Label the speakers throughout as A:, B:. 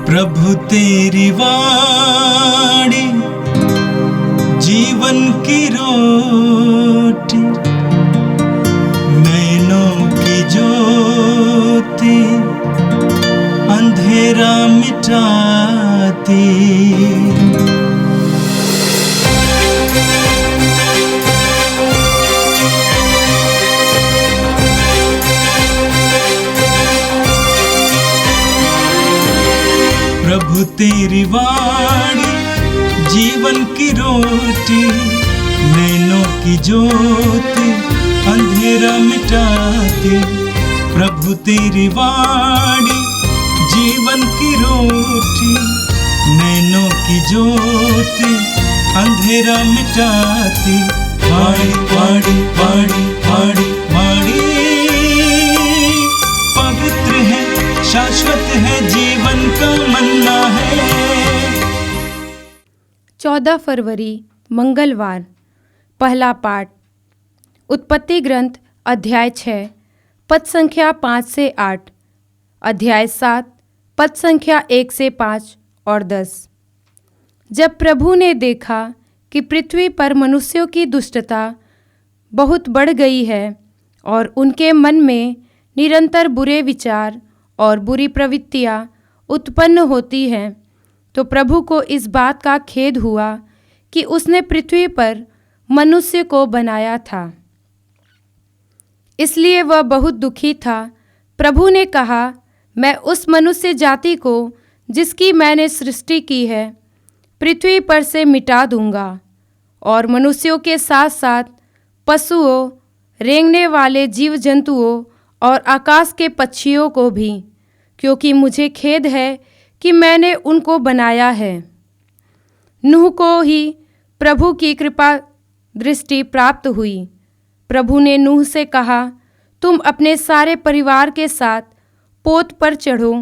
A: प्रभु तेरी वाणी जीवन की रोटी, नैनों की ज्योति अंधेरा मिटाती। प्रभु तेरी वाणी जीवन की रोटी, नैनों की ज्योति अंधेरा मिटाती। प्रभु तेरी वाणी जीवन की रोटी, नैनों की ज्योति अंधेरा मिटाती। वाणी वाणी वाणी वाणी वाणी पवित्र है, शाश्वत है, जीवन का मन्ना है।
B: 14 फरवरी मंगलवार। पहला पाठ उत्पत्ति ग्रंथ अध्याय 6 पद संख्या 5 से 8, अध्याय 7 पद संख्या 1 से 5 और 10। जब प्रभु ने देखा कि पृथ्वी पर मनुष्यों की दुष्टता बहुत बढ़ गई है और उनके मन में निरंतर बुरे विचार और बुरी प्रवृत्तियाँ उत्पन्न होती हैं, तो प्रभु को इस बात का खेद हुआ कि उसने पृथ्वी पर मनुष्य को बनाया था। इसलिए वह बहुत दुखी था। प्रभु ने कहा, मैं उस मनुष्य जाति को जिसकी मैंने सृष्टि की है पृथ्वी पर से मिटा दूंगा, और मनुष्यों के साथ साथ पशुओं, रेंगने वाले जीव जंतुओं और आकाश के पक्षियों को भी, क्योंकि मुझे खेद है कि मैंने उनको बनाया है। नूह को ही प्रभु की कृपा दृष्टि प्राप्त हुई। प्रभु ने नूह से कहा, तुम अपने सारे परिवार के साथ पोत पर चढ़ो,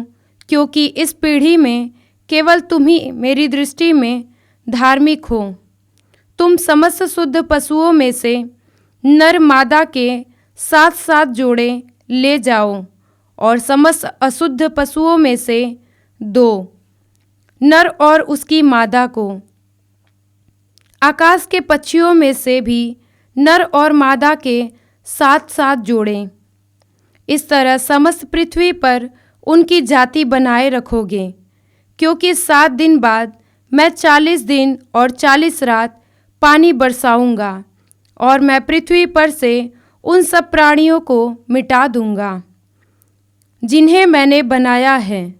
B: क्योंकि इस पीढ़ी में केवल तुम ही मेरी दृष्टि में धार्मिक हो। तुम समस्त शुद्ध पशुओं में से नर मादा के 7-7 जोड़े ले जाओ, और समस्त अशुद्ध पशुओं में से 2 नर और उसकी मादा को। आकाश के पक्षियों में से भी नर और मादा के 7-7 जोड़े। इस तरह समस्त पृथ्वी पर उनकी जाति बनाए रखोगे, क्योंकि 7 दिन बाद मैं 40 दिन और 40 रात पानी बरसाऊंगा, और मैं पृथ्वी पर से उन सब प्राणियों को मिटा दूंगा जिन्हें मैंने बनाया है।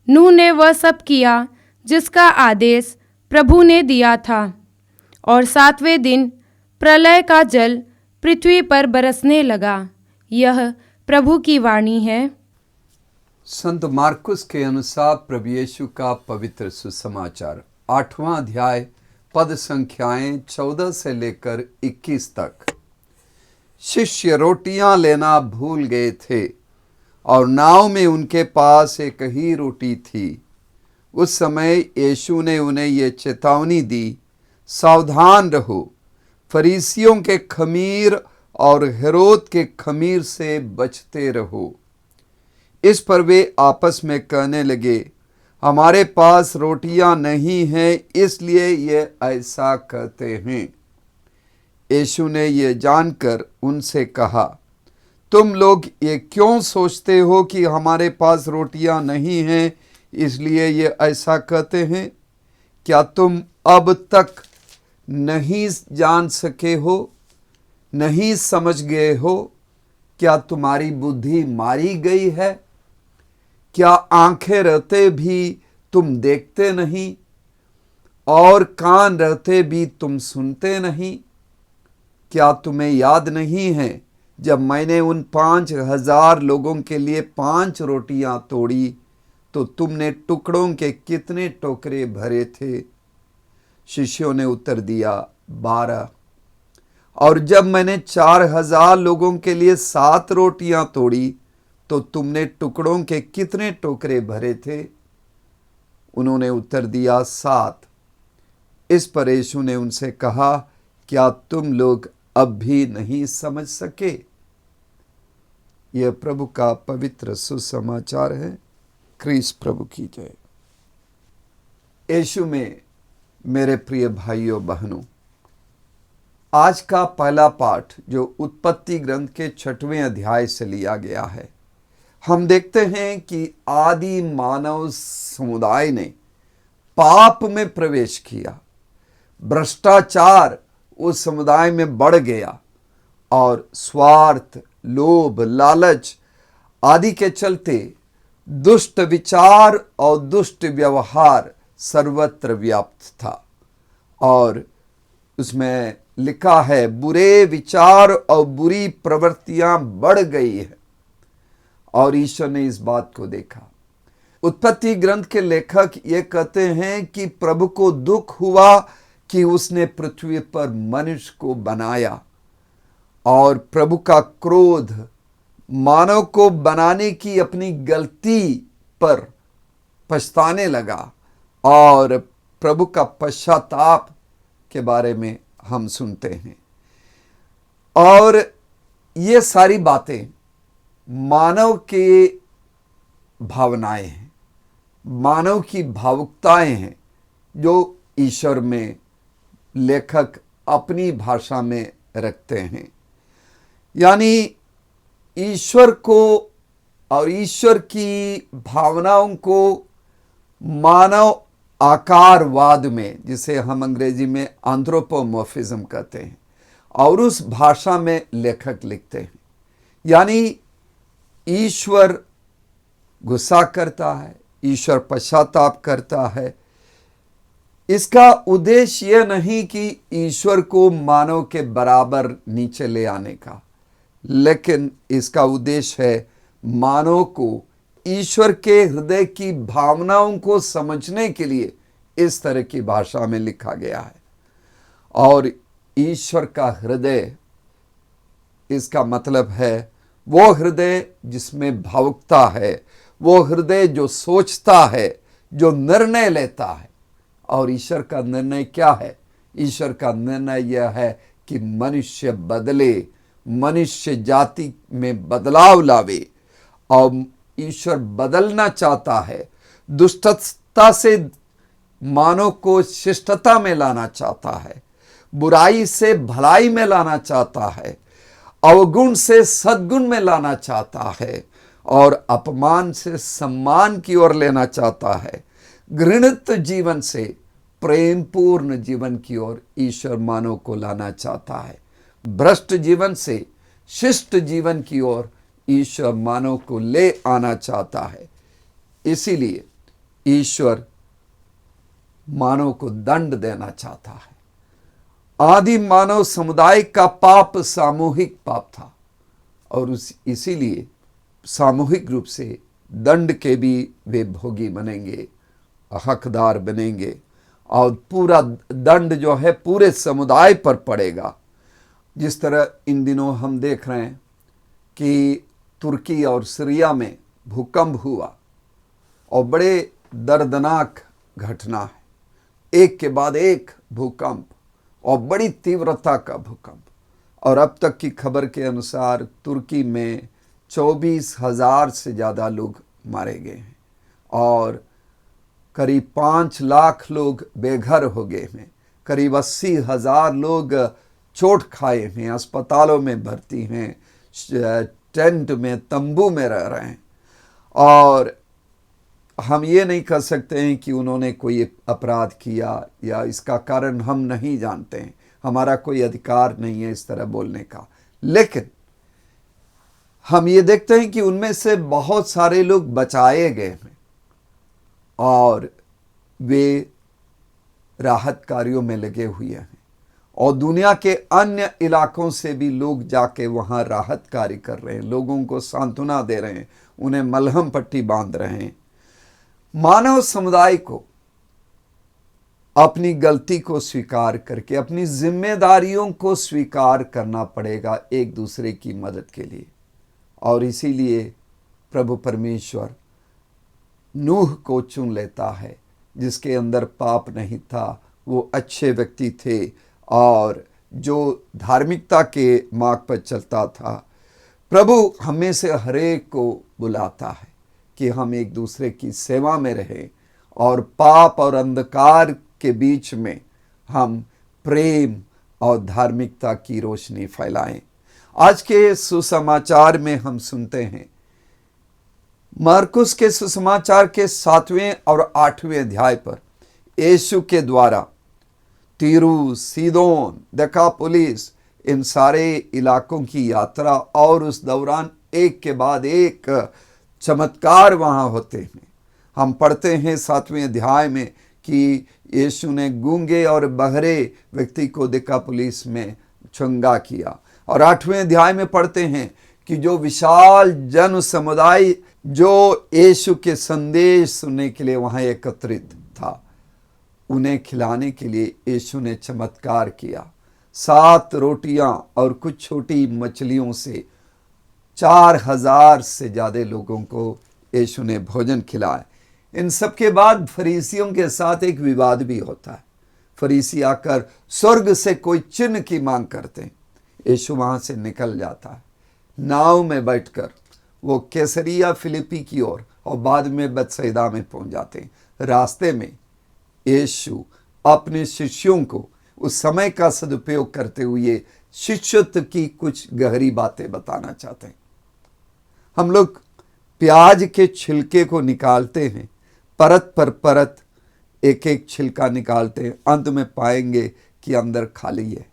B: नूह ने वह सब किया जिसका आदेश प्रभु ने दिया था, और 7वें दिन प्रलय का जल पृथ्वी पर बरसने लगा। यह प्रभु की वाणी है।
C: संत मार्कुस के अनुसार प्रभु यीशु का पवित्र सुसमाचार, 8वां अध्याय पद संख्याएं 14 से लेकर 21 तक। शिष्य रोटियां लेना भूल गए थे और नाव में उनके पास एक ही रोटी थी। उस समय यीशु ने उन्हें ये चेतावनी दी, सावधान रहो, फरीसियों के खमीर और हेरोद के खमीर से बचते रहो। इस पर वे आपस में कहने लगे, हमारे पास रोटियां नहीं हैं, इसलिए ये ऐसा कहते हैं। यीशु ने ये जानकर उनसे कहा, तुम लोग ये क्यों सोचते हो कि हमारे पास रोटियां नहीं हैं, इसलिए ये ऐसा कहते हैं? क्या तुम अब तक नहीं जान सके हो, नहीं समझ गए हो? क्या तुम्हारी बुद्धि मारी गई है? क्या आंखें रहते भी तुम देखते नहीं, और कान रहते भी तुम सुनते नहीं? क्या तुम्हें याद नहीं है जब मैंने उन 5,000 लोगों के लिए 5 रोटियां तोड़ी, तो तुमने टुकड़ों के कितने टोकरे भरे थे? शिष्यों ने उत्तर दिया, 12। और जब मैंने 4,000 लोगों के लिए 7 रोटियां तोड़ी, तो तुमने टुकड़ों के कितने टोकरे भरे थे? उन्होंने उत्तर दिया, 7। इस पर यीशु ने उनसे कहा, क्या तुम लोग अब भी नहीं समझ सके? यह प्रभु का पवित्र सुसमाचार है। क्रीस्त प्रभु की जय। यीशु में मेरे प्रिय भाइयों बहनों, आज का पहला पाठ जो उत्पत्ति ग्रंथ के 6वें अध्याय से लिया गया है, हम देखते हैं कि आदि मानव समुदाय ने पाप में प्रवेश किया। भ्रष्टाचार उस समुदाय में बढ़ गया और स्वार्थ, लोभ, लालच आदि के चलते दुष्ट विचार और दुष्ट व्यवहार सर्वत्र व्याप्त था। और उसमें लिखा है, बुरे विचार और बुरी प्रवृत्तियां बढ़ गई है। और ईश्वर ने इस बात को देखा। उत्पत्ति ग्रंथ के लेखक ये कहते हैं कि प्रभु को दुख हुआ कि उसने पृथ्वी पर मनुष्य को बनाया, और प्रभु का क्रोध मानव को बनाने की अपनी गलती पर पछताने लगा। और प्रभु का पश्चाताप के बारे में हम सुनते हैं। और ये सारी बातें मानव के भावनाएं हैं, मानव की भावुकताएं हैं, जो ईश्वर में लेखक अपनी भाषा में रखते हैं। यानी ईश्वर को और ईश्वर की भावनाओं को मानव आकारवाद में, जिसे हम अंग्रेजी में एंथ्रोपोमॉर्फिज्म कहते हैं, और उस भाषा में लेखक लिखते हैं। यानी ईश्वर गुस्सा करता है, ईश्वर पश्चाताप करता है। इसका उद्देश्य यह नहीं कि ईश्वर को मानव के बराबर नीचे ले आने का, लेकिन इसका उद्देश्य है मानव को ईश्वर के हृदय की भावनाओं को समझने के लिए इस तरह की भाषा में लिखा गया है। और ईश्वर का हृदय, इसका मतलब है वो हृदय जिसमें भावुकता है, वो हृदय जो सोचता है, जो निर्णय लेता है। और ईश्वर का निर्णय क्या है? ईश्वर का निर्णय यह है कि मनुष्य बदले, मनुष्य जाति में बदलाव लावे। और ईश्वर बदलना चाहता है, दुष्टता से मानव को शिष्टता में लाना चाहता है, बुराई से भलाई में लाना चाहता है, अवगुण से सद्गुण में लाना चाहता है, और अपमान से सम्मान की ओर लेना चाहता है। घृणित जीवन से प्रेमपूर्ण जीवन की ओर ईश्वर मानव को लाना चाहता है। भ्रष्ट जीवन से शिष्ट जीवन की ओर ईश्वर मानव को ले आना चाहता है। इसीलिए ईश्वर मानव को दंड देना चाहता है। आदि मानव समुदाय का पाप सामूहिक पाप था, और इसीलिए सामूहिक रूप से दंड के भी वे भोगी बनेंगे, हकदार बनेंगे। और पूरा दंड जो है पूरे समुदाय पर पड़ेगा। जिस तरह इन दिनों हम देख रहे हैं कि तुर्की और सीरिया में भूकंप हुआ, और बड़े दर्दनाक घटना है, एक के बाद एक भूकंप, और बड़ी तीव्रता का भूकंप। और अब तक की खबर के अनुसार तुर्की में 24,000 से ज़्यादा लोग मारे गए हैं, और करीब 5 लाख लोग बेघर हो गए हैं। करीब 80,000 लोग चोट खाए हैं, अस्पतालों में भर्ती हैं, टेंट में, तंबू में रह रहे हैं। और हम ये नहीं कह सकते हैं कि उन्होंने कोई अपराध किया, या इसका कारण हम नहीं जानते हैं। हमारा कोई अधिकार नहीं है इस तरह बोलने का। लेकिन हम ये देखते हैं कि उनमें से बहुत सारे लोग बचाए गए हैं, और वे राहत कार्यों में लगे हुए हैं। और दुनिया के अन्य इलाकों से भी लोग जाके वहाँ राहत कार्य कर रहे हैं, लोगों को सांत्वना दे रहे हैं, उन्हें मलहम पट्टी बांध रहे हैं। मानव समुदाय को अपनी गलती को स्वीकार करके अपनी जिम्मेदारियों को स्वीकार करना पड़ेगा एक दूसरे की मदद के लिए। और इसीलिए प्रभु परमेश्वर नूह को चुन लेता है, जिसके अंदर पाप नहीं था, वो अच्छे व्यक्ति थे और जो धार्मिकता के मार्ग पर चलता था। प्रभु हमें से हरेक को बुलाता है कि हम एक दूसरे की सेवा में रहें और पाप और अंधकार के बीच में हम प्रेम और धार्मिकता की रोशनी फैलाएं। आज के सुसमाचार में हम सुनते हैं, मरकुस के सुसमाचार के 7वें और 8वें अध्याय पर यीशु के द्वारा तीरू, सीदोन, देकापुलिस, इन सारे इलाकों की यात्रा, और उस दौरान एक के बाद एक चमत्कार वहां होते हैं। हम पढ़ते हैं 7वें अध्याय में कि यीशु ने गूंगे और बहरे व्यक्ति को देकापुलिस में चंगा किया, और 8वें अध्याय में पढ़ते हैं कि जो विशाल जन समुदाय जो यीशु के संदेश सुनने के लिए वहां एकत्रित था, उन्हें खिलाने के लिए यीशु ने चमत्कार किया। 7 रोटियां और कुछ छोटी मछलियों से 4000 से ज्यादा लोगों को यीशु ने भोजन खिलाया। इन सब के बाद फरीसियों के साथ एक विवाद भी होता है। फरीसी आकर स्वर्ग से कोई चिन्ह की मांग करते हैं। यीशु वहां से निकल जाता है, नाव में बैठकर वो कैसरिया फिलिपी की ओर, और बाद में बेतसैदा में पहुंच जाते हैं। रास्ते में यीशु अपने शिष्यों को उस समय का सदुपयोग करते हुए शिष्यत्व की कुछ गहरी बातें बताना चाहते हैं। हम लोग प्याज के छिलके को निकालते हैं, परत पर परत एक एक छिलका निकालते हैं, अंत में पाएंगे कि अंदर खाली है।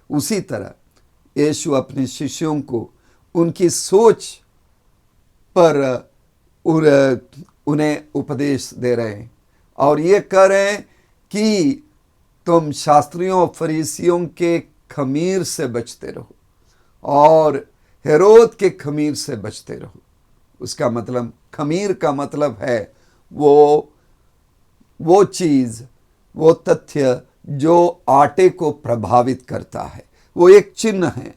C: उसी तरह यीशु अपने शिष्यों को उनकी सोच पर उन्हें उपदेश दे रहे हैं, और ये कह रहे हैं कि तुम शास्त्रियों और फरीसियों के खमीर से बचते रहो और हेरोद के खमीर से बचते रहो। उसका मतलब, खमीर का मतलब है वो चीज, वो तथ्य जो आटे को प्रभावित करता है। वो एक चिन्ह है,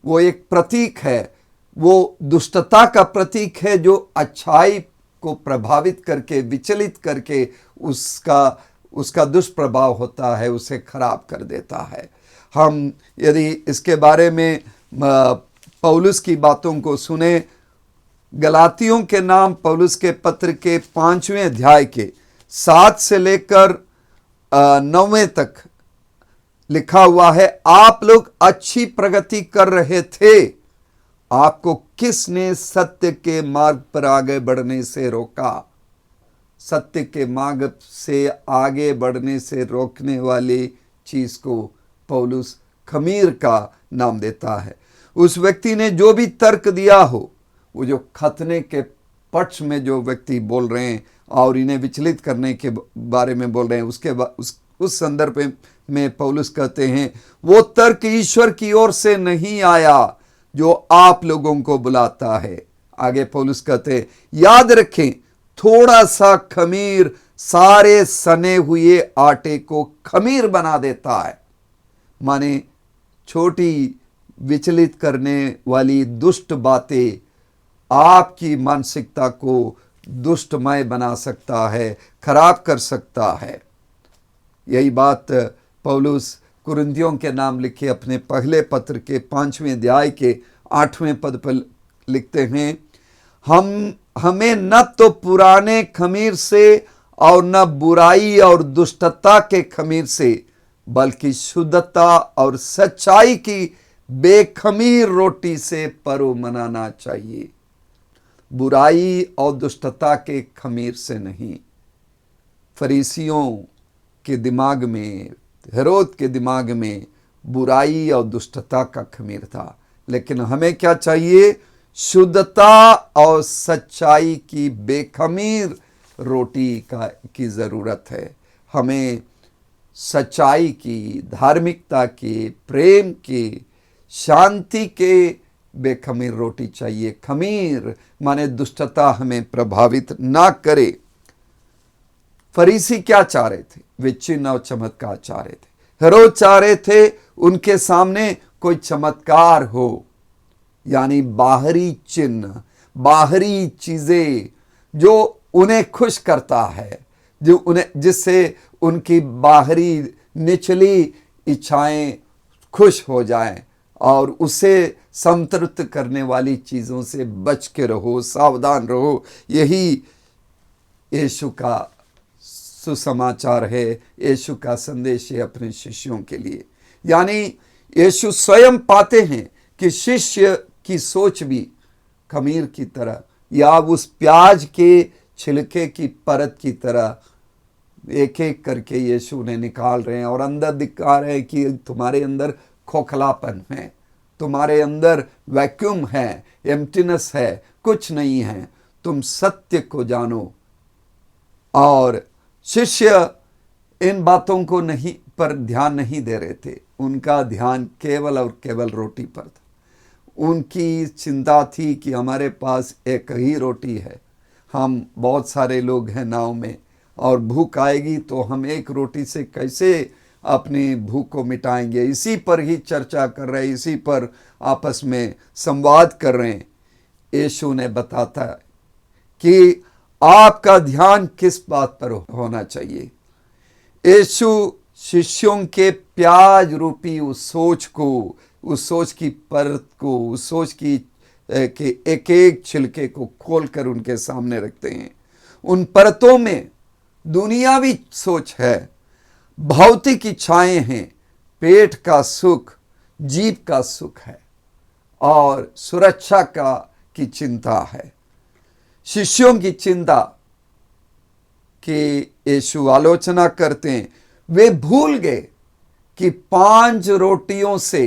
C: वो एक प्रतीक है, वो दुष्टता का प्रतीक है जो अच्छाई को प्रभावित करके, विचलित करके उसका दुष्प्रभाव होता है, उसे खराब कर देता है। हम यदि इसके बारे में पौलुस की बातों को सुने, गलातियों के नाम पौलुस के पत्र के 5वें अध्याय के 7 से लेकर 9वें तक लिखा हुआ है, आप लोग अच्छी प्रगति कर रहे थे, आपको किसने सत्य के मार्ग पर आगे बढ़ने से रोका? सत्य के मार्ग से आगे बढ़ने से रोकने वाली चीज को पौलुस खमीर का नाम देता है। उस व्यक्ति ने जो भी तर्क दिया हो, वो जो खतने के पक्ष में जो व्यक्ति बोल रहे हैं और इन्हें विचलित करने के बारे में बोल रहे हैं, उस संदर्भ में पौलुस कहते हैं, वो तर्क ईश्वर की ओर से नहीं आया जो आप लोगों को बुलाता है। आगे पौलुस कहते हैं, याद रखें, थोड़ा सा खमीर सारे सने हुए आटे को खमीर बना देता है। माने छोटी विचलित करने वाली दुष्ट बातें आपकी मानसिकता को दुष्टमय बना सकता है, खराब कर सकता है। यही बात पौलुस कुरिन्थियों के नाम लिखे अपने पहले पत्र के 5वें अध्याय के 8वें पद पर लिखते हैं, हमें न तो पुराने खमीर से और न बुराई और दुष्टता के खमीर से, बल्कि शुद्धता और सच्चाई की बेखमीर रोटी से पर्व मनाना चाहिए। बुराई और दुष्टता के खमीर से नहीं। फरीसियों के दिमाग में, हेरोद के दिमाग में बुराई और दुष्टता का खमीर था, लेकिन हमें क्या चाहिए? शुद्धता और सच्चाई की बेखमीर रोटी की जरूरत है। हमें सच्चाई की, धार्मिकता की, प्रेम की, शांति के बेखमीर रोटी चाहिए। खमीर माने दुष्टता हमें प्रभावित ना करे। फरीसी क्या चाह रहे थे? वे चिन्ह और चमत्कार चाह रहे थे। हेरोद चाह रहे थे उनके सामने कोई चमत्कार हो, यानी बाहरी चिन्ह, बाहरी चीजें जो उन्हें खुश करता है, जिससे उनकी बाहरी निचली इच्छाएं खुश हो जाएं, और उसे संतृप्त करने वाली चीजों से बच के रहो, सावधान रहो। यही यीशु का सुसमाचार है, यीशु का संदेश है अपने शिष्यों के लिए। यानी यीशु स्वयं पाते हैं कि शिष्य की सोच भी खमीर की तरह या उस प्याज के छिलके की परत की तरह एक एक करके यीशु उन्हें निकाल रहे हैं और अंदर दिखा रहे हैं कि तुम्हारे अंदर खोखलापन है, तुम्हारे अंदर वैक्यूम है, एम्प्टीनेस है, कुछ नहीं है, तुम सत्य को जानो। और शिष्य इन बातों को नहीं पर ध्यान नहीं दे रहे थे, उनका ध्यान केवल और केवल रोटी पर था। उनकी चिंता थी कि हमारे पास एक ही रोटी है, हम बहुत सारे लोग हैं नाव में और भूख आएगी तो हम एक रोटी से कैसे अपनी भूख को मिटाएंगे। इसी पर ही चर्चा कर रहे हैं, इसी पर आपस में संवाद कर रहे हैं। यीशु ने बताता है कि आपका ध्यान किस बात पर होना चाहिए। यीशु शिष्यों के प्याज रूपी उस सोच को, उस सोच की परत को, उस सोच की के एक एक छिलके को खोलकर उनके सामने रखते हैं। उन परतों में दुनियावी सोच है, भौतिक इच्छाएं हैं, पेट का सुख, जीव का सुख है और सुरक्षा की चिंता है। शिष्यों की चिंता की यीशु आलोचना करते हैं। वे भूल गए कि 5 रोटियों से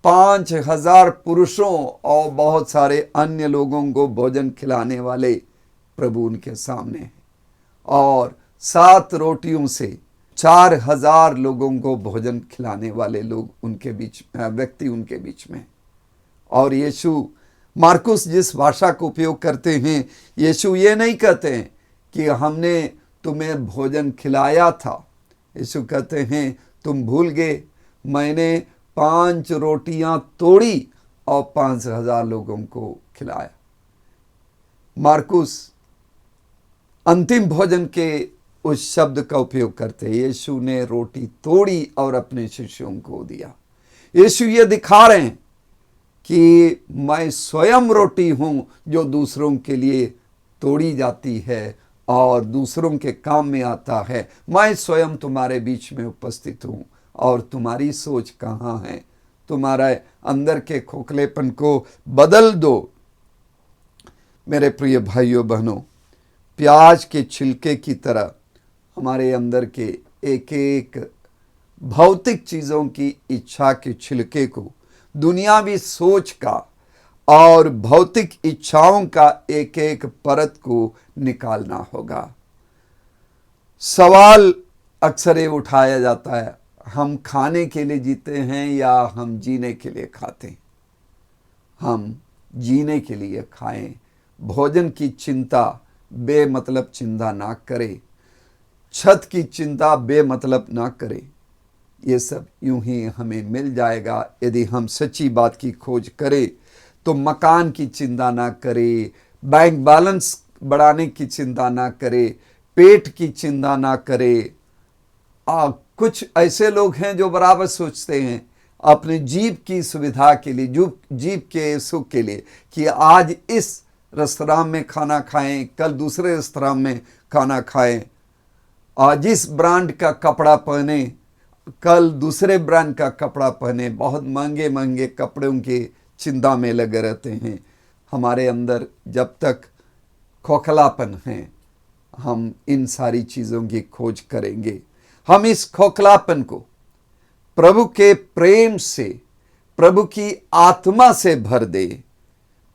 C: 5,000 पुरुषों और बहुत सारे अन्य लोगों को भोजन खिलाने वाले प्रभु उनके सामने हैं और 7 रोटियों से 4,000 लोगों को भोजन खिलाने वाले लोग उनके बीच, व्यक्ति उनके बीच में। और यीशु मार्कुस जिस भाषा को उपयोग करते हैं, यीशु ये नहीं कहते हैं कि हमने तुम्हें भोजन खिलाया था। यीशु कहते हैं तुम भूल गए, मैंने 5 रोटियां तोड़ी और 5,000 लोगों को खिलाया। मार्कुस अंतिम भोजन के उस शब्द का उपयोग करते हैं। यीशु ने रोटी तोड़ी और अपने शिष्यों को दिया। यीशु ये दिखा रहे हैं कि मैं स्वयं रोटी हूं जो दूसरों के लिए तोड़ी जाती है और दूसरों के काम में आता है। मैं स्वयं तुम्हारे बीच में उपस्थित हूं और तुम्हारी सोच कहाँ है, तुम्हारे अंदर के खोखलेपन को बदल दो। मेरे प्रिय भाइयों बहनों, प्याज के छिलके की तरह हमारे अंदर के एक एक भौतिक चीज़ों की इच्छा के छिलके को, दुनियावी सोच का और भौतिक इच्छाओं का एक एक परत को निकालना होगा। सवाल अक्सर ये उठाया जाता है, हम खाने के लिए जीते हैं या हम जीने के लिए खाते हैं? हम जीने के लिए खाएं। भोजन की चिंता बेमतलब चिंता ना करें, छत की चिंता बेमतलब ना करें। ये सब यूं ही हमें मिल जाएगा यदि हम सच्ची बात की खोज करें। तो मकान की चिंता ना करें, बैंक बैलेंस बढ़ाने की चिंता ना करें, पेट की चिंता ना करें। कुछ ऐसे लोग हैं जो बराबर सोचते हैं अपने जीव की सुविधा के लिए, जीव के सुख के लिए, कि आज इस रेस्तरां में खाना खाएं, कल दूसरे रेस्तरां में खाना खाएं, आज इस ब्रांड का कपड़ा पहने, कल दूसरे ब्रांड का कपड़ा पहने। बहुत महंगे महंगे कपड़ों की चिंता में लगे रहते हैं। हमारे अंदर जब तक खोखलापन है, हम इन सारी चीज़ों की खोज करेंगे। हम इस खोखलापन को प्रभु के प्रेम से, प्रभु की आत्मा से भर दे,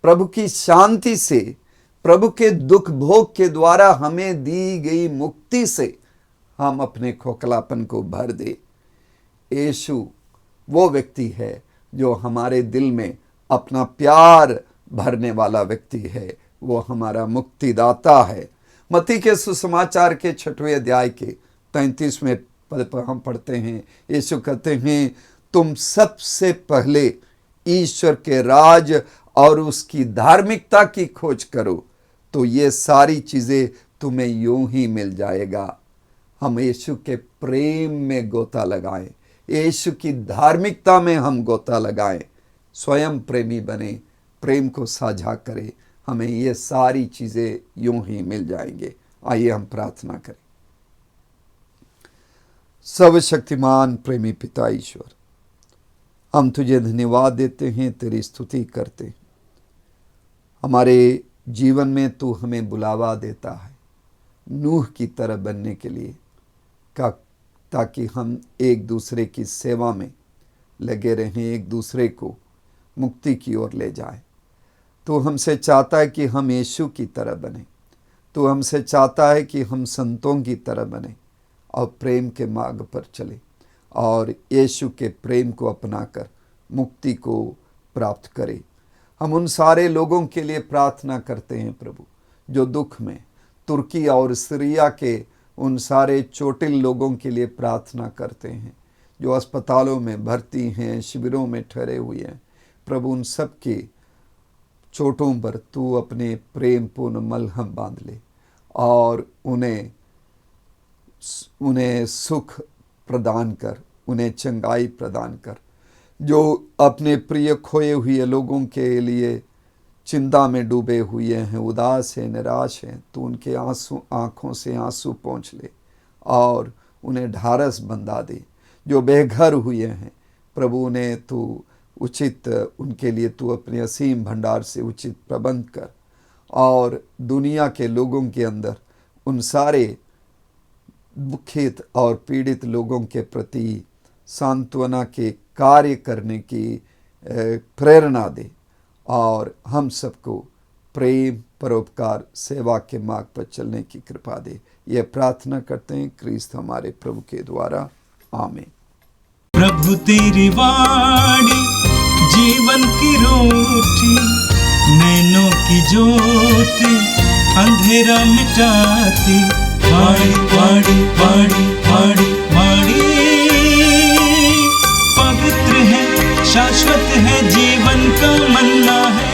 C: प्रभु की शांति से, प्रभु के दुख भोग के द्वारा हमें दी गई मुक्ति से हम अपने खोखलापन को भर दे। यीशु वो व्यक्ति है जो हमारे दिल में अपना प्यार भरने वाला व्यक्ति है, वो हमारा मुक्तिदाता है। मत्ती के सुसमाचार के 6वें अध्याय के 33वें पद पर हम पढ़ते हैं, यीशु कहते हैं, तुम सबसे पहले ईश्वर के राज और उसकी धार्मिकता की खोज करो तो ये सारी चीज़ें तुम्हें यूं ही मिल जाएगा। हम यीशु के प्रेम में गोता लगाएं, यीशु की धार्मिकता में हम गोता लगाएं, स्वयं प्रेमी बने, प्रेम को साझा करें, हमें ये सारी चीज़ें यूं ही मिल जाएंगे। आइए हम प्रार्थना करें। सर्वशक्तिमान प्रेमी पिता ईश्वर, हम तुझे धन्यवाद देते हैं, तेरी स्तुति करते हैं। हमारे जीवन में तू हमें बुलावा देता है नूह की तरह बनने के लिए, ताकि हम एक दूसरे की सेवा में लगे रहें, एक दूसरे को मुक्ति की ओर ले जाएं। तो हमसे चाहता है कि हम यीशु की तरह बने। तो हमसे चाहता है कि हम संतों की तरह बने और प्रेम के मार्ग पर चले और यीशु के प्रेम को अपनाकर मुक्ति को प्राप्त करें। हम उन सारे लोगों के लिए प्रार्थना करते हैं प्रभु, जो दुख में, तुर्की और सीरिया के उन सारे चोटिल लोगों के लिए प्रार्थना करते हैं, जो अस्पतालों में भर्ती हैं, शिविरों में ठहरे हुए हैं। प्रभु, उन सब के चोटों पर तू अपने प्रेम पूर्ण मलहम बांध ले और उन्हें सुख प्रदान कर, उन्हें चंगाई प्रदान कर। जो अपने प्रिय खोए हुए लोगों के लिए चिंता में डूबे हुए हैं, उदास हैं, निराश हैं, तो उनके आँखों से आंसू पोंछ ले और उन्हें ढारस बंधा दे। जो बेघर हुए हैं प्रभु, उन्हें तू उनके लिए तू अपने असीम भंडार से उचित प्रबंध कर और दुनिया के लोगों के अंदर उन सारे दुखित और पीड़ित लोगों के प्रति सांत्वना के कार्य करने की प्रेरणा दे और हम सबको प्रेम, परोपकार, सेवा के मार्ग पर चलने की कृपा दे। यह प्रार्थना करते हैं क्रिस्त हमारे प्रभु के द्वारा, आमीन।
A: प्रभु तेरी वाणी जीवन की रोटी, नैनों की ज्योति अंधेरा मिटाती। वाणी वाणी वाणी वाणी वाणी पवित्र है, शाश्वत है, जीवन का मन्ना है।